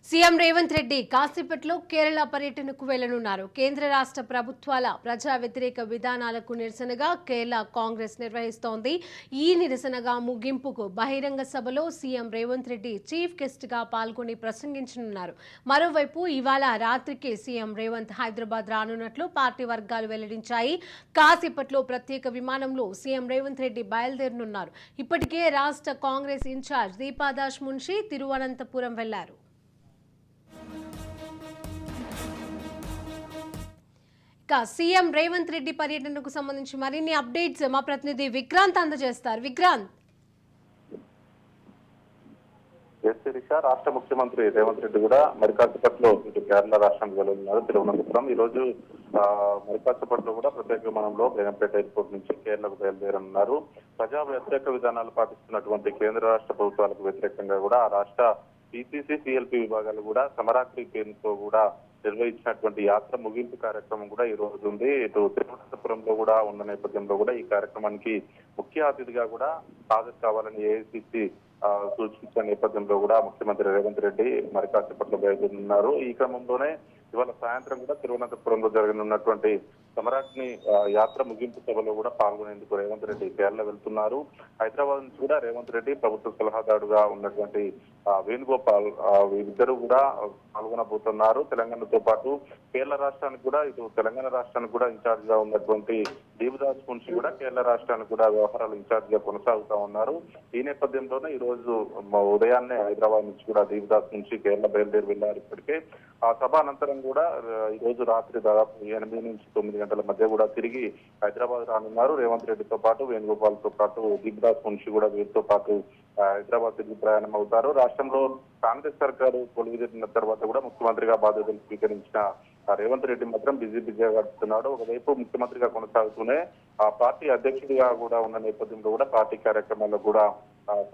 CM Revanth Reddy కాసేపట్లో కేరళ పర్యటనకు వెళ్లనున్నారు. కేంద్ర రాష్ట్ర ప్రభుత్వాల ప్రజా వ్యతిరేక విధానాలకు నిరసనగా కేరళ కాంగ్రెస్ నిర్వహిస్తోంది. ఈ నిరసనగా ముగింపుకు బహిరంగ సభలో CM Revanth Reddy chief guest గా పాల్గొని ప్రసంగించనున్నారు. మరోవైపు ఇవాళ రాత్రికి సీఎం రేవంత్ హైదరాబాద్ రానున్నట్లు పార్టీ వర్గాలు వెల్లడించాయి. కాసేపట్లో ప్రత్యేక విమానంలో సీఎం రేవంత్ రెడ్డి బయలుదేరనున్నారు. ఇప్పటికే రాష్ట్ర కాంగ్రెస్ ఇన్ఛార్జ్ దీపాదాస్ మున్షి తిరువనంతపురం వెళ్లారు. సీఎం రేవంత్ రెడ్డి పర్యటనకు సంబంధించి మరిన్ని అప్డేట్స్ మా ప్రతినిధి విక్రాంత్ అందజేస్తారు. విక్రాంత్, రాష్ట్ర ముఖ్యమంత్రి రేవంత్ రెడ్డి కూడా మరికాసేపట్లో ఇటు కేరళ రాష్ట్రానికి వెళ్తున్నారు. తిరువనంతపురం ఈ రోజు మరికాసేపట్లో కూడా ప్రత్యేక విమానంలో బేగంపేట ఎయిర్పోర్ట్ నుంచి కేరళకు బయలుదేరనున్నారు. ప్రజా వ్యతిరేక విధానాలు పాటిస్తున్నటువంటి కేంద్ర రాష్ట్ర ప్రభుత్వాలకు వ్యతిరేకంగా కూడా ఆ రాష్ట్ర పిసిసి సిఎల్పి విభాగాలు కూడా సమరాగ్రి పేరుతో కూడా నిర్వహించినటువంటి యాత్ర ముగింపు కార్యక్రమం కూడా ఈ రోజు ఉంది. ఇటు తిరువనంతపురంలో కూడా ఉన్న నేపథ్యంలో కూడా ఈ కార్యక్రమానికి ముఖ్య అతిథిగా కూడా హాజరు కావాలని ఏఐసిసి సూచించిన నేపథ్యంలో కూడా ముఖ్యమంత్రి రేవంత్ రెడ్డి మరి కాసేపట్లో బయలుదేరుతున్నారు. ఈ క్రమంలోనే ఇవాళ సాయంత్రం కూడా తిరువనంతపురంలో జరగనున్నటువంటి సమరాగ్ని యాత్ర ముగింపు సభలో కూడా పాల్గొనేందుకు రేవంత్ రెడ్డి కేరళ వెళ్తున్నారు. హైదరాబాద్ నుంచి కూడా రేవంత్ రెడ్డి ప్రభుత్వ సలహాదారుగా ఉన్నటువంటి వేణుగోపాల్ ఇద్దరు కూడా పాల్గొనబోతున్నారు. తెలంగాణతో పాటు కేరళ రాష్ట్రానికి కూడా ఇటు తెలంగాణ రాష్ట్రానికి కూడా ఇన్ఛార్జ్ గా ఉన్నటువంటి దీపదాస్ మున్షి కూడా కేరళ రాష్ట్రానికి కూడా వ్యవహారాలు ఇన్ఛార్జ్ గా కొనసాగుతా ఉన్నారు. ఈ నేపథ్యంలోనే ఈ రోజు ఉదయాన్నే హైదరాబాద్ నుంచి కూడా దీపదాస్ మున్షి కేరళ బయలుదేరి వెళ్లారు. ఇప్పటికే ఆ సభ అనంతరం కూడా ఈ రోజు రాత్రి దాదాపు 8 నుంచి 9 గంటల మధ్య కూడా తిరిగి హైదరాబాద్ రానున్నారు. రేవంత్ రెడ్డితో పాటు వేణుగోపాల్ తో పాటు దీపదాస్ మున్షి కూడా వీరితో పాటు హైదరాబాద్ తిరిగి ప్రయాణం అవుతారు. రాష్ట్రంలో కాంగ్రెస్ సర్కారు కొలువుదీరిన తర్వాత కూడా ముఖ్యమంత్రిగా బాధ్యతలు స్వీకరించిన రేవంత్ రెడ్డి మాత్రం బిజీగా గడుపుతున్నాడు. ఒకవైపు ముఖ్యమంత్రిగా కొనసాగుతూనే ఆ పార్టీ అధ్యక్షుడిగా కూడా ఉన్న నేపథ్యంలో కూడా పార్టీ కార్యక్రమాల్లో కూడా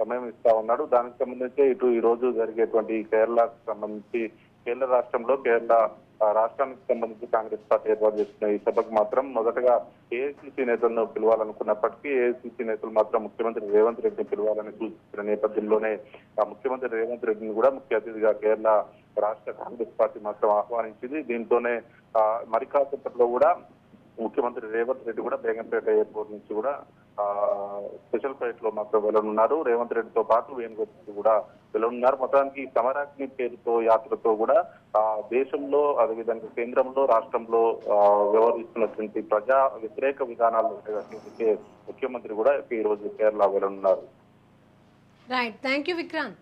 సమయం ఇస్తా ఉన్నాడు. దానికి సంబంధించి ఇటు ఈ రోజు జరిగేటువంటి కేరళకు సంబంధించి కేరళ రాష్ట్రంలో కేరళ రాష్ట్రానికి సంబంధించి కాంగ్రెస్ పార్టీ ఏర్పాటు చేస్తున్న ఈ సభకు మాత్రం మొదటగా ఏఐసిసి నేతలను పిలవాలనుకున్నప్పటికీ ఏఐసిసి నేతలు మాత్రం ముఖ్యమంత్రి రేవంత్ రెడ్డిని పిలవాలని సూచించిన నేపథ్యంలోనే ముఖ్యమంత్రి రేవంత్ రెడ్డిని కూడా ముఖ్య అతిథిగా కేరళ రాష్ట్ర కాంగ్రెస్ పార్టీ మాత్రం ఆహ్వానించింది. దీంతోనే మరి కాసేపట్లో కూడా ముఖ్యమంత్రి రేవంత్ రెడ్డి కూడా బేగంపేట ఎయిర్పోర్ట్ నుంచి కూడా స్పెషల్ ఫ్లైట్ లో మాత్రం వెళ్ళనున్నారు. రేవంత్ రెడ్డితో పాటు వేణుగోపాల్ కూడా వెళ్ళనున్నారు. మొత్తానికి సమరాగ్ని పేరుతో యాత్రతో కూడా దేశంలో అదేవిధంగా కేంద్రంలో రాష్ట్రంలో వ్యవహరిస్తున్నటువంటి ప్రజా వ్యతిరేక విధానాలు ముఖ్యమంత్రి కూడా ఈ రోజు కేరళ వెళ్ళనున్నారు. Right, thank you Vikrant.